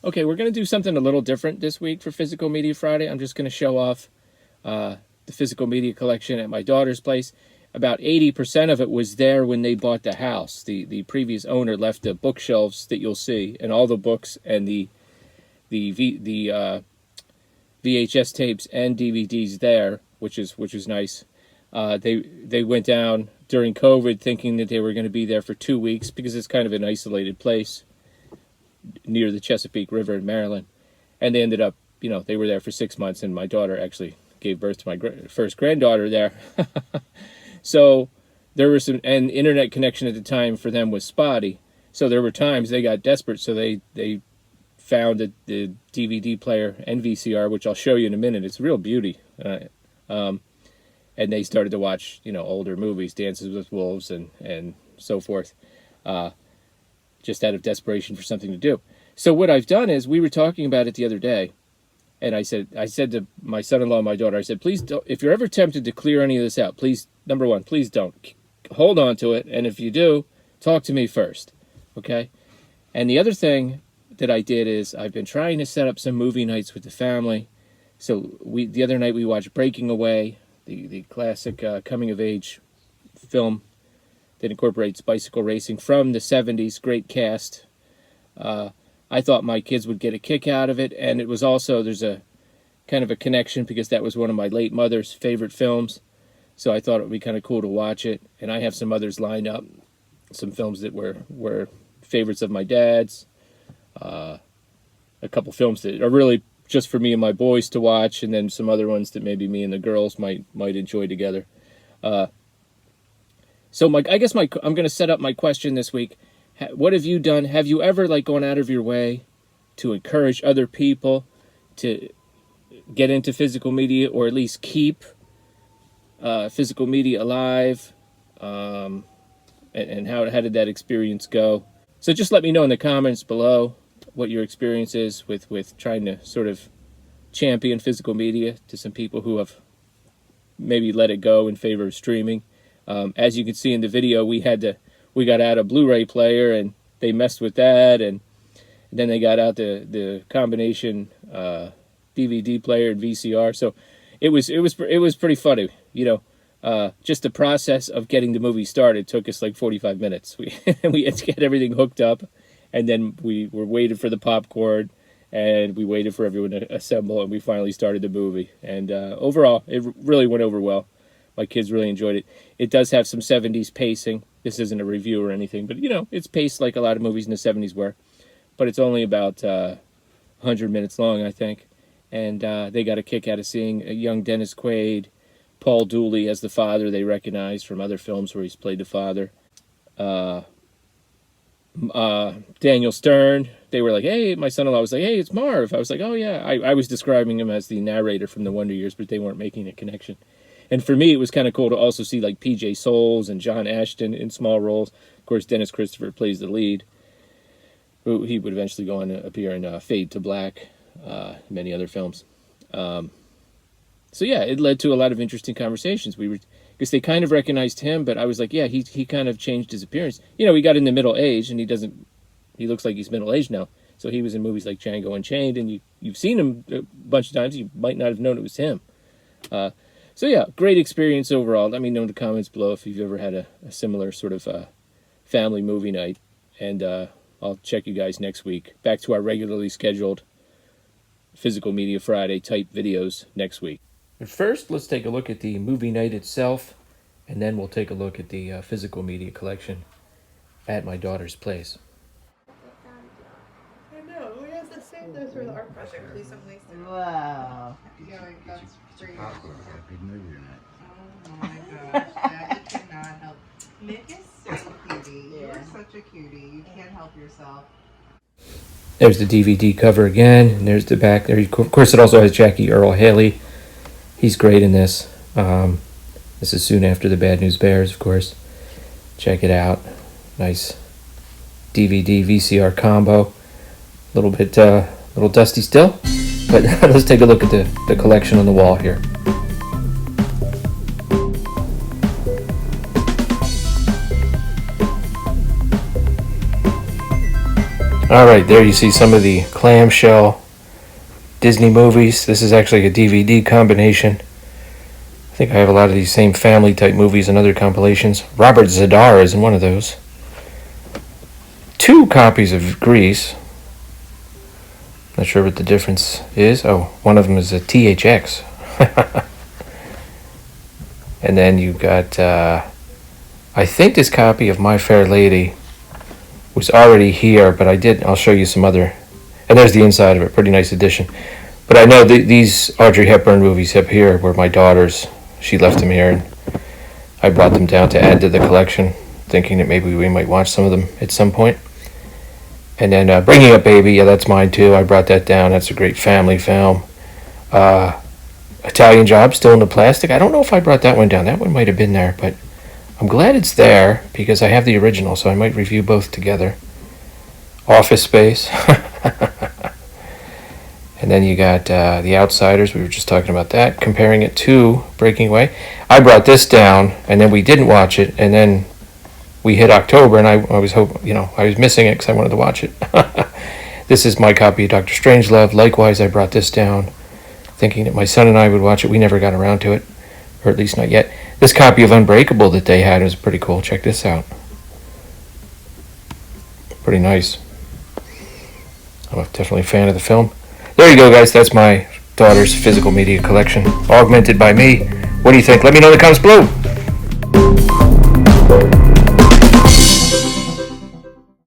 Okay, we're going to do something a little different this week for Physical Media Friday. I'm just going to show off the physical media collection at my daughter's place. About 80% of it was there when they bought the house. The previous owner left the bookshelves that you'll see, and all the books and the VHS tapes and DVDs there, which is nice. They went down during COVID thinking that they were going to be there for 2 weeks because it's kind of an isolated place near the Chesapeake River in Maryland. And they ended up, they were there for 6 months, and my daughter actually gave birth to my first granddaughter there. So there was and internet connection at the time for them was spotty. So there were times they got desperate, so they found the DVD player and VCR, which I'll show you in a minute. It's a real beauty. And they started to watch, older movies, Dances with Wolves and so forth, just out of desperation for something to do. So what I've done is, we were talking about it the other day, and I said to my son-in-law and my daughter, I said, please don't, if you're ever tempted to clear any of this out, please, number one, please don't. Hold on to it, and if you do, talk to me first, okay? And the other thing that I did is, I've been trying to set up some movie nights with the family. So the other night we watched Breaking Away, the classic coming-of-age film that incorporates bicycle racing from the 70s, great cast. I thought my kids would get a kick out of it, and it was also, there's a kind of a connection because that was one of my late mother's favorite films, so I thought it would be kind of cool to watch it. And I have some others lined up, some films that were favorites of my dad's, a couple films that are really just for me and my boys to watch, and then some other ones that maybe me and the girls might enjoy together. So I'm going to set up my question this week. What have you done? Have you ever gone out of your way to encourage other people to get into physical media, or at least keep physical media alive? And how did that experience go? So just let me know in the comments below what your experience is with trying to sort of champion physical media to some people who have maybe let it go in favor of streaming. As you can see in the video, we got out a Blu-ray player, and they messed with that, and then they got out the combination DVD player and VCR. So it was pretty funny, just the process of getting the movie started took us like 45 minutes. We had to get everything hooked up, and then we were waited for the popcorn, and we waited for everyone to assemble, and we finally started the movie. And overall, it really went over well. My kids really enjoyed it. It does have some 70s pacing. This isn't a review or anything, but, it's paced like a lot of movies in the 70s were. But it's only about 100 minutes long, I think. And they got a kick out of seeing a young Dennis Quaid, Paul Dooley as the father they recognized from other films where he's played the father. Daniel Stern. They were like, hey, my son-in-law was like, hey, it's Marv. I was like, oh, yeah. I was describing him as the narrator from the Wonder Years, but they weren't making a connection. And for me, it was kind of cool to also see P.J. Souls and John Ashton in small roles. Of course, Dennis Christopher plays the lead. He would eventually go on to appear in Fade to Black, many other films. So yeah, it led to a lot of interesting conversations. Because they kind of recognized him, but I was like, yeah, he kind of changed his appearance. He got into middle age, and he looks like he's middle-aged now. So he was in movies like Django Unchained, and you've seen him a bunch of times. You might not have known it was him. So yeah, great experience overall. Let me know in the comments below if you've ever had a similar sort of family movie night. And I'll check you guys next week. Back to our regularly scheduled Physical Media Friday type videos next week. But first, let's take a look at the movie night itself, and then we'll take a look at the physical media collection at my daughter's place. I know, we have to save those for the art project. Please don't waste it. Wow. Yeah, that's great. Happy New Year night. Oh my gosh, Daddy cannot help. Nick is so cutie. Yeah. You're such a cutie. You can't help yourself. There's the DVD cover again, and there's the back. There, of course, it also has Jackie Earl Haley. He's great in this. This is soon after the Bad News Bears, of course. Check it out. Nice DVD VCR combo. A little dusty still, but let's take a look at the collection on the wall here. Alright, there you see some of the clamshell Disney movies. This is actually a DVD combination. I think I have a lot of these same family type movies and other compilations. Robert Zadar is in one of those. 2 copies of Grease. Not sure what the difference is. Oh, one of them is a THX. And then you got, I think this copy of My Fair Lady was already here, but I'll show you some other. And there's the inside of it, pretty nice edition. But I know these Audrey Hepburn movies up here were my daughter's. She left them here, and I brought them down to add to the collection, thinking that maybe we might watch some of them at some point. And then Bringing Up Baby, yeah, that's mine too. I brought that down. That's a great family film. Italian Job, still in the plastic. I don't know if I brought that one down. That one might have been there, but I'm glad it's there because I have the original, so I might review both together. Office Space. And then you got The Outsiders. We were just talking about that, comparing it to Breaking Away. I brought this down, and then we didn't watch it, and then we hit October, and I was I was missing it because I wanted to watch it. This is my copy of Dr. Strangelove. Likewise, I brought this down, thinking that my son and I would watch it. We never got around to it, or at least not yet. This copy of Unbreakable that they had was pretty cool. Check this out. Pretty nice. I'm definitely a fan of the film. There you go, guys. That's my daughter's physical media collection, augmented by me. What do you think? Let me know in the comments below.